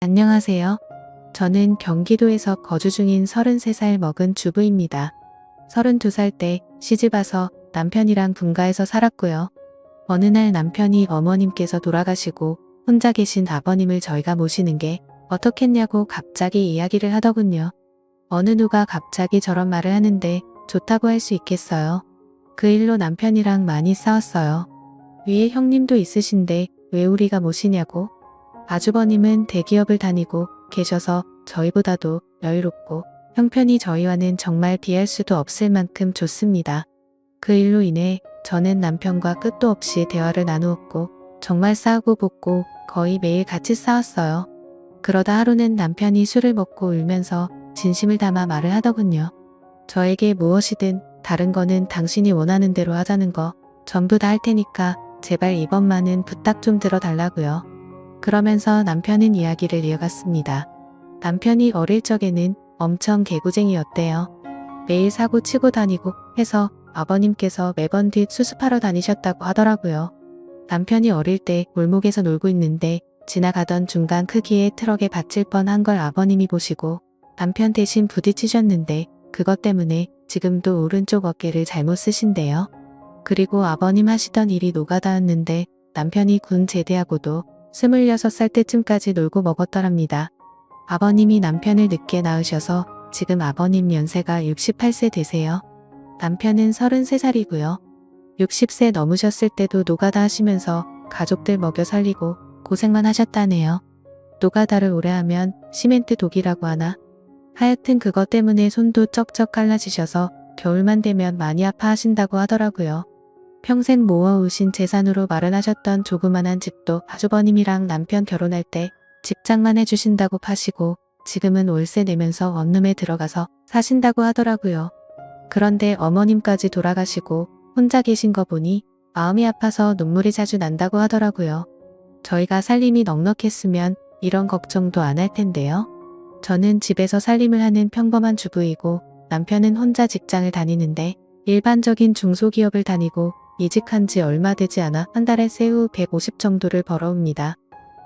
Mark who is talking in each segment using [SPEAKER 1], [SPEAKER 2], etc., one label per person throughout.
[SPEAKER 1] 안녕하세요. 저는 경기도에서 거주 중인 33살 먹은 주부입니다. 32살 때 시집와서 남편이랑 분가해서 살았고요. 어느 날 남편이 어머님께서 돌아가시고 혼자 계신 아버님을 저희가 모시는 게 어떻겠냐고 갑자기 이야기를 하더군요. 어느 누가 갑자기 저런 말을 하는데 좋다고 할 수 있겠어요. 그 일로 남편이랑 많이 싸웠어요. 위에 형님도 있으신데 왜 우리가 모시냐고. 아주버님은 대기업을 다니고 계셔서 저희보다도 여유롭고 형편이 저희와는 정말 비할 수도 없을 만큼 좋습니다. 그 일로 인해 저는 남편과 끝도 없이 대화를 나누었고 정말 싸우고 붙고 거의 매일 같이 싸웠어요. 그러다 하루는 남편이 술을 먹고 울면서 진심을 담아 말을 하더군요. 저에게 무엇이든 다른 거는 당신이 원하는 대로 하자는 거 전부 다 할 테니까 제발 이번만은 부탁 좀 들어달라고요. 그러면서 남편은 이야기를 이어갔습니다. 남편이 어릴 적에는 엄청 개구쟁이였대요. 매일 사고 치고 다니고 해서 아버님께서 매번 뒷 수습하러 다니셨다고 하더라고요. 남편이 어릴 때 골목에서 놀고 있는데 지나가던 중간 크기의 트럭에 받칠 뻔한 걸 아버님이 보시고 남편 대신 부딪히셨는데 그것 때문에 지금도 오른쪽 어깨를 잘못 쓰신대요. 그리고 아버님 하시던 일이 노가다였는데 남편이 군 제대하고도 26살 때쯤까지 놀고 먹었더랍니다. 아버님이 남편을 늦게 낳으셔서 지금 아버님 연세가 68세 되세요. 남편은 33살이고요. 60세 넘으셨을 때도 노가다 하시면서 가족들 먹여 살리고 고생만 하셨다네요. 노가다를 오래 하면 시멘트 독이라고 하나? 하여튼 그것 때문에 손도 쩍쩍 갈라지셔서 겨울만 되면 많이 아파하신다고 하더라고요. 평생 모아오신 재산으로 마련하셨던 조그만한 집도 아주버님이랑 남편 결혼할 때 집장만 해주신다고 파시고 지금은 월세 내면서 원룸에 들어가서 사신다고 하더라고요. 그런데 어머님까지 돌아가시고 혼자 계신 거 보니 마음이 아파서 눈물이 자주 난다고 하더라고요. 저희가 살림이 넉넉했으면 이런 걱정도 안 할 텐데요. 저는 집에서 살림을 하는 평범한 주부이고 남편은 혼자 직장을 다니는데 일반적인 중소기업을 다니고 이직한 지 얼마 되지 않아 한 달에 세후 150 정도를 벌어옵니다.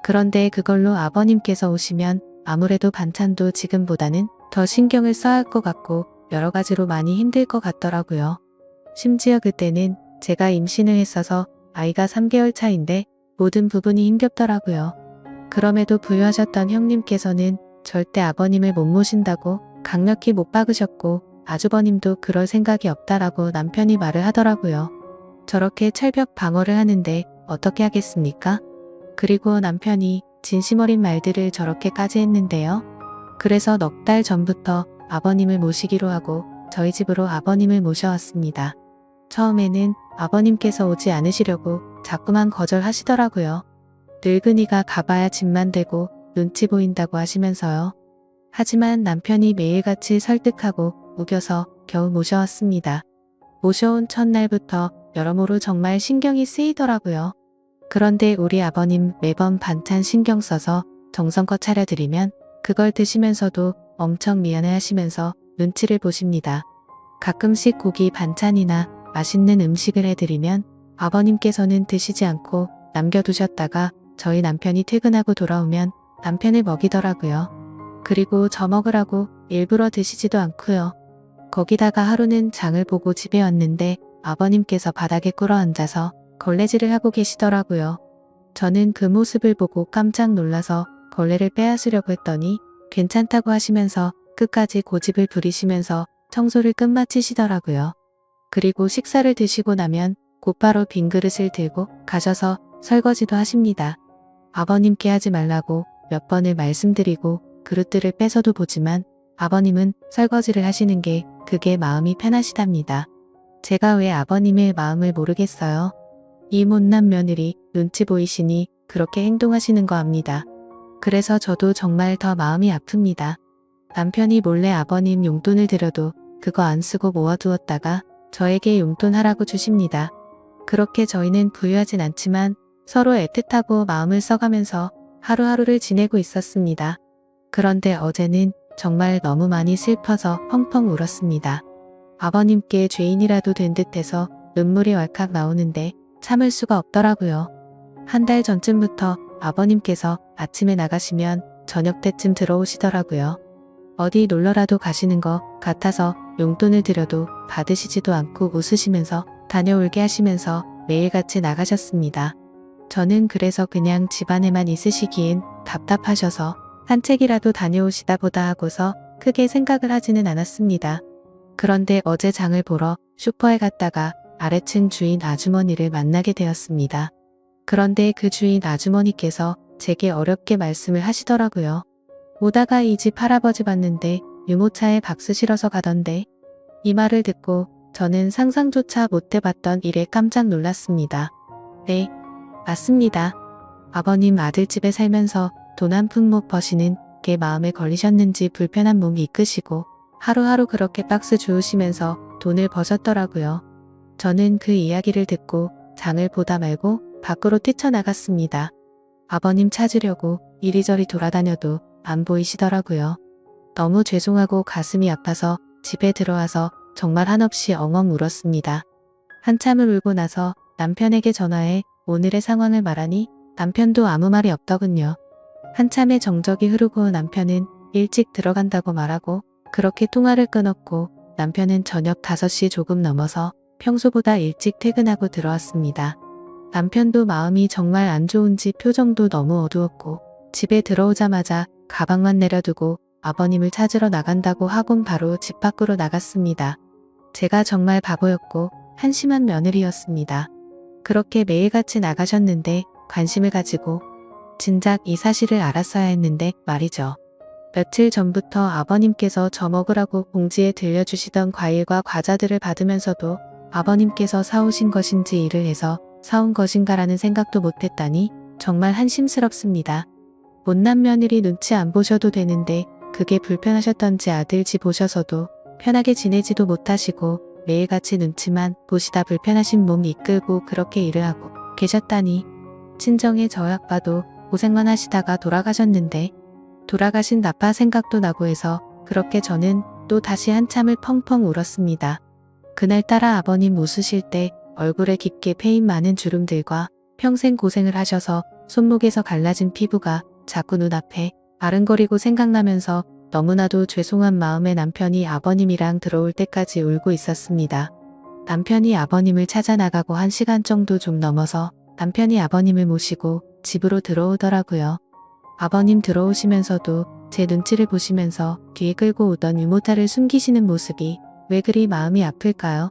[SPEAKER 1] 그런데 그걸로 아버님께서 오시면 아무래도 반찬도 지금보다는 더 신경을 써야 할 것 같고 여러 가지로 많이 힘들 것 같더라고요. 심지어 그때는 제가 임신을 했어서 아이가 3개월 차인데 모든 부분이 힘겹더라고요. 그럼에도 부유하셨던 형님께서는 절대 아버님을 못 모신다고 강력히 못 박으셨고 아주버님도 그럴 생각이 없다라고 남편이 말을 하더라고요. 저렇게 철벽 방어를 하는데 어떻게 하겠습니까? 그리고 남편이 진심 어린 말들을 저렇게까지 했는데요. 그래서 넉 달 전부터 아버님을 모시기로 하고 저희 집으로 아버님을 모셔왔습니다. 처음에는 아버님께서 오지 않으시려고 자꾸만 거절하시더라고요. 늙은이가 가봐야 집만 되고 눈치 보인다고 하시면서요. 하지만 남편이 매일같이 설득하고 우겨서 겨우 모셔왔습니다. 모셔온 첫날부터 여러모로 정말 신경이 쓰이더라고요. 그런데 우리 아버님 매번 반찬 신경 써서 정성껏 차려드리면 그걸 드시면서도 엄청 미안해 하시면서 눈치를 보십니다. 가끔씩 고기 반찬이나 맛있는 음식을 해드리면 아버님께서는 드시지 않고 남겨두셨다가 저희 남편이 퇴근하고 돌아오면 남편을 먹이더라고요. 그리고 저 먹으라고 일부러 드시지도 않고요. 거기다가 하루는 장을 보고 집에 왔는데 아버님께서 바닥에 꿇어앉아서 걸레질을 하고 계시더라고요. 저는 그 모습을 보고 깜짝 놀라서 걸레를 빼앗으려고 했더니 괜찮다고 하시면서 끝까지 고집을 부리시면서 청소를 끝마치시더라고요. 그리고 식사를 드시고 나면 곧바로 빈 그릇을 들고 가셔서 설거지도 하십니다. 아버님께 하지 말라고 몇 번을 말씀드리고 그릇들을 뺏어도 보지만 아버님은 설거지를 하시는 게 그게 마음이 편하시답니다. 제가 왜 아버님의 마음을 모르겠어요. 이 못난 며느리 눈치 보이시니 그렇게 행동하시는 거 압니다. 그래서 저도 정말 더 마음이 아픕니다. 남편이 몰래 아버님 용돈을 드려도 그거 안 쓰고 모아두었다가 저에게 용돈 하라고 주십니다. 그렇게 저희는 부유하진 않지만 서로 애틋하고 마음을 써가면서 하루하루를 지내고 있었습니다. 그런데 어제는 정말 너무 많이 슬퍼서 펑펑 울었습니다. 아버님께 죄인이라도 된 듯해서 눈물이 왈칵 나오는데 참을 수가 없더라고요. 한 달 전쯤부터 아버님께서 아침에 나가시면 저녁 때쯤 들어오시더라고요. 어디 놀러라도 가시는 것 같아서 용돈을 드려도 받으시지도 않고 웃으시면서 다녀올게 하시면서 매일같이 나가셨습니다. 저는 그래서 그냥 집안에만 있으시기엔 답답하셔서 산책이라도 다녀오시다 보다 하고서 크게 생각을 하지는 않았습니다. 그런데 어제 장을 보러 슈퍼에 갔다가 아래층 주인 아주머니를 만나게 되었습니다. 그런데 그 주인 아주머니께서 제게 어렵게 말씀을 하시더라고요. 오다가 이 집 할아버지 봤는데 유모차에 박수 실어서 가던데. 이 말을 듣고 저는 상상조차 못 해봤던 일에 깜짝 놀랐습니다. 네, 맞습니다. 아버님 아들집에 살면서 돈 한 푼 못 버시는 게 마음에 걸리셨는지 불편한 몸이 이끄시고 하루하루 그렇게 박스 주우시면서 돈을 버셨더라고요. 저는 그 이야기를 듣고 장을 보다 말고 밖으로 뛰쳐나갔습니다. 아버님 찾으려고 이리저리 돌아다녀도 안 보이시더라고요. 너무 죄송하고 가슴이 아파서 집에 들어와서 정말 한없이 엉엉 울었습니다. 한참을 울고 나서 남편에게 전화해 오늘의 상황을 말하니 남편도 아무 말이 없더군요. 한참의 정적이 흐르고 남편은 일찍 들어간다고 말하고 그렇게 통화를 끊었고 남편은 저녁 5시 조금 넘어서 평소보다 일찍 퇴근하고 들어왔습니다. 남편도 마음이 정말 안 좋은지 표정도 너무 어두웠고 집에 들어오자마자 가방만 내려두고 아버님을 찾으러 나간다고 하곤 바로 집 밖으로 나갔습니다. 제가 정말 바보였고 한심한 며느리였습니다. 그렇게 매일같이 나가셨는데 관심을 가지고 진작 이 사실을 알았어야 했는데 말이죠. 며칠 전부터 아버님께서 저 먹으라고 봉지에 들려주시던 과일과 과자들을 받으면서도 아버님께서 사오신 것인지 일을 해서 사온 것인가라는 생각도 못했다니 정말 한심스럽습니다. 못난 며느리 눈치 안 보셔도 되는데 그게 불편하셨던지 아들 집 오셔서도 편하게 지내지도 못하시고 매일같이 눈치만 보시다 불편하신 몸 이끌고 그렇게 일을 하고 계셨다니. 친정에 저희 아빠도 고생만 하시다가 돌아가셨는데 돌아가신 아빠 생각도 나고 해서 그렇게 저는 또 다시 한참을 펑펑 울었습니다. 그날따라 아버님 웃으실 때 얼굴에 깊게 패인 많은 주름들과 평생 고생을 하셔서 손목에서 갈라진 피부가 자꾸 눈앞에 아른거리고 생각나면서 너무나도 죄송한 마음에 남편이 아버님이랑 들어올 때까지 울고 있었습니다. 남편이 아버님을 찾아 나가고 1시간 정도 좀 넘어서 남편이 아버님을 모시고 집으로 들어오더라고요. 아버님 들어오시면서도 제 눈치를 보시면서 뒤에 끌고 오던 유모차를 숨기시는 모습이 왜 그리 마음이 아플까요?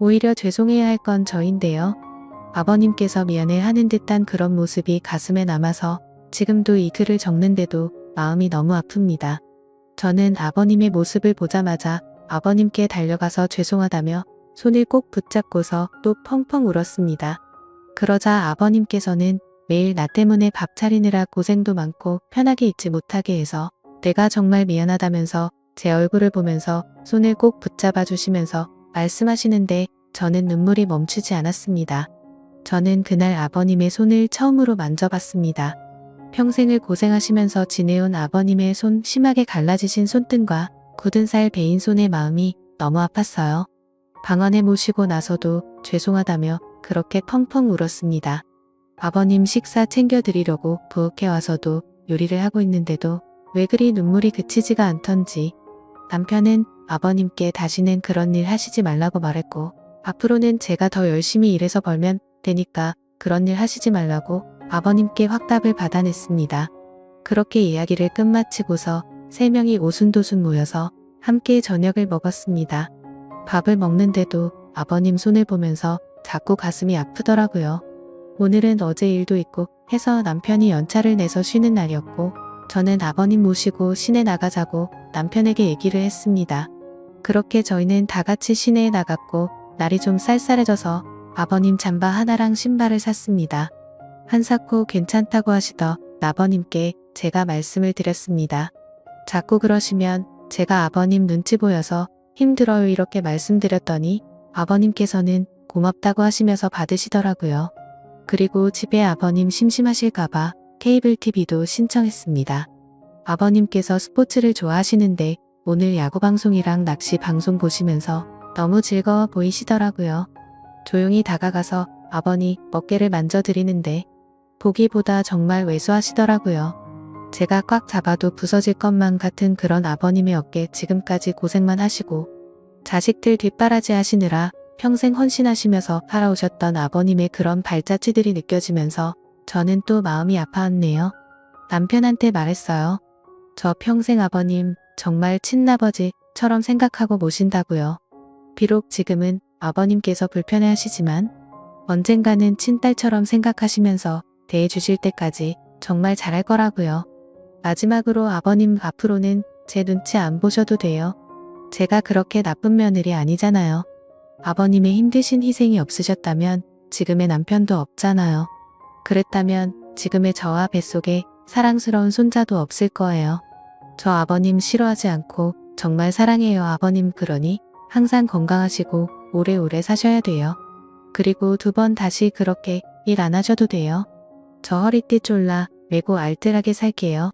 [SPEAKER 1] 오히려 죄송해야 할 건 저인데요. 아버님께서 미안해 하는 듯한 그런 모습이 가슴에 남아서 지금도 이 글을 적는데도 마음이 너무 아픕니다. 저는 아버님의 모습을 보자마자 아버님께 달려가서 죄송하다며 손을 꼭 붙잡고서 또 펑펑 울었습니다. 그러자 아버님께서는 매일 나 때문에 밥 차리느라 고생도 많고 편하게 있지 못하게 해서 내가 정말 미안하다면서 제 얼굴을 보면서 손을 꼭 붙잡아 주시면서 말씀하시는데 저는 눈물이 멈추지 않았습니다. 저는 그날 아버님의 손을 처음으로 만져봤습니다. 평생을 고생하시면서 지내온 아버님의 손 심하게 갈라지신 손등과 굳은 살 베인 손의 마음이 너무 아팠어요. 방안에 모시고 나서도 죄송하다며 그렇게 펑펑 울었습니다. 아버님 식사 챙겨드리려고 부엌에 와서도 요리를 하고 있는데도 왜 그리 눈물이 그치지가 않던지 남편은 아버님께 다시는 그런 일 하시지 말라고 말했고 앞으로는 제가 더 열심히 일해서 벌면 되니까 그런 일 하시지 말라고 아버님께 확답을 받아냈습니다. 그렇게 이야기를 끝마치고서 3명이 오순도순 모여서 함께 저녁을 먹었습니다. 밥을 먹는데도 아버님 손을 보면서 자꾸 가슴이 아프더라고요. 오늘은 어제 일도 있고 해서 남편이 연차를 내서 쉬는 날이었고 저는 아버님 모시고 시내 나가자고 남편에게 얘기를 했습니다. 그렇게 저희는 다 같이 시내에 나갔고 날이 좀 쌀쌀해져서 아버님 잠바 하나랑 신발을 샀습니다. 한사코 괜찮다고 하시더 아버님께 제가 말씀을 드렸습니다. 자꾸 그러시면 제가 아버님 눈치 보여서 힘들어요 이렇게 말씀드렸더니 아버님께서는 고맙다고 하시면서 받으시더라고요. 그리고 집에 아버님 심심하실까봐 케이블 TV도 신청했습니다. 아버님께서 스포츠를 좋아하시는데 오늘 야구방송이랑 낚시방송 보시면서 너무 즐거워 보이시더라고요. 조용히 다가가서 아버니 어깨를 만져드리는데 보기보다 정말 왜소하시더라고요. 제가 꽉 잡아도 부서질 것만 같은 그런 아버님의 어깨 지금까지 고생만 하시고 자식들 뒷바라지 하시느라 평생 헌신하시면서 살아오셨던 아버님의 그런 발자취들이 느껴지면서 저는 또 마음이 아파왔네요. 남편한테 말했어요. 저 평생 아버님 정말 친아버지처럼 생각하고 모신다고요. 비록 지금은 아버님께서 불편해하시지만 언젠가는 친딸처럼 생각하시면서 대해주실 때까지 정말 잘할 거라고요. 마지막으로 아버님 앞으로는 제 눈치 안 보셔도 돼요. 제가 그렇게 나쁜 며느리 아니잖아요. 아버님의 힘드신 희생이 없으셨다면 지금의 남편도 없잖아요. 그랬다면 지금의 저와 뱃속에 사랑스러운 손자도 없을 거예요. 저 아버님 싫어하지 않고 정말 사랑해요 아버님. 그러니 항상 건강하시고 오래오래 사셔야 돼요. 그리고 2번 다시 그렇게 일 안 하셔도 돼요. 저 허리띠 졸라 매고 알뜰하게 살게요.